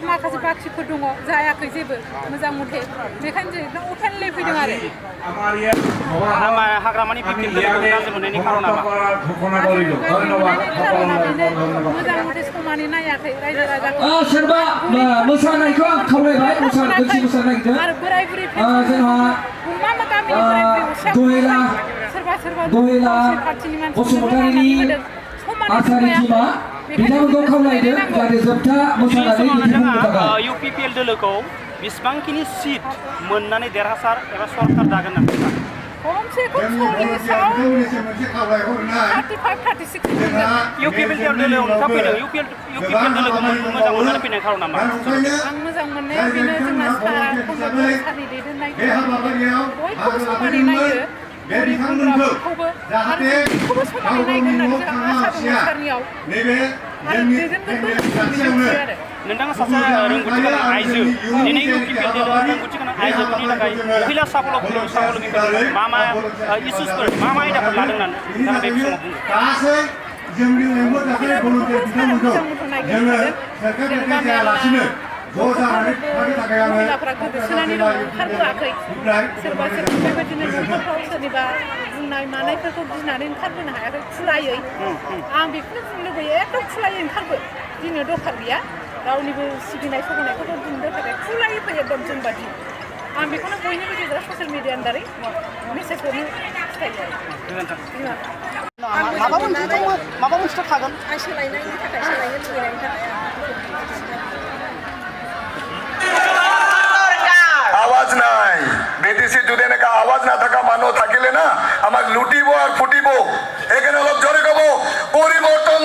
माखासे बाखिफोर दङ जायाखै जेबो मोजां मथे बेखायनो जों अपेनलि फैदों आरो हाग्रामानि बिपिएल दोलोखौ गाज्रि मोननायनि खारना मा मोजां मथे समानै नायाखै रायजो राजाखौ सोरबा मोसानायखौ आं खावलायबाय मोनसे मोसानो नागिरदों आरो बोराय बुरै जोंहा मा मा गामिनिफ्राय दहेला सोरबा पार्टिनि बसुमतारिनि आसारि टीमा बिथांमोनखौ खावलायदों जाहाथे जोबथा मोसानानै दिन्थिफुंनो थाखाय इउपिपिएल दोलोखौ बेसेबांखिनि सिट मोननानै देरहासार एबा सरकार दागोन ना खमसे खम 35-36 इउपिपिएल दोलोआव नोंथाङा फैदों इउपिपिएल दोलोखौ मोजां मोननानै फैनाय खारना मा आं मोजां मोननाया बेनो जोंना सारनि दैदेननाय बयखौबो समानै नायो गरिब-गुन्द्राखौबो आरो बयखौबो समानै नायगोन होननानै जों आसा दङ सारनियाव आरो दैदेनगोनबो आरो नोंथाङा सासे रोंगौथि गोनां आइजो दिनै इउपिपिएल दोलोआ रोंगौथि गोनां आइजोफोरनि थाखाय महिला सावलगिफोर मा मा इस्युसफोर मा मा आयदाफोर लादों होननानै नोंथाङा बे समाव बुंदों जोंनि लेंहर जानाय भलुन्टियार बिथांमोनखौ जोङो सोरखार मेथाइ जायालासिनो ज' जानानै थानो थाखाय आङो महिलाफ्रा गोदोसोनानै दङ ओंखारबोआखै सोरबा बेबायदिनो न'खरफ्राव सोरनिबा बुंनाय मानायफोरखौ गिनानै ओंखारबोनो हायाखै खुलायै आं बेखौनो बुंनो लुबैयो एकदम खुलायै ओंखारबो दिनै दरखार गैया रावनिबो सिबिनाय सहायनायखौथ' दिनै दरखार गैया खुलायै फैयो एकदम जोंबादि आं बेखौनो बयनिबो गेजेराव ससियेल मिडियानि दारै मेसेज हरनो खिथायो माबा मोनसे थागोन आं सोलायनायनि थाखाय सोलायनो लुबैनायनि थाखाय आवाज নাই বিদেশি যদি এনেকা আওয়াজ না থাকা মানুষ থাকিলে না আমাক লুটিব আর ফুটিব এখানে অলপ জোরে কব পরিবর্তন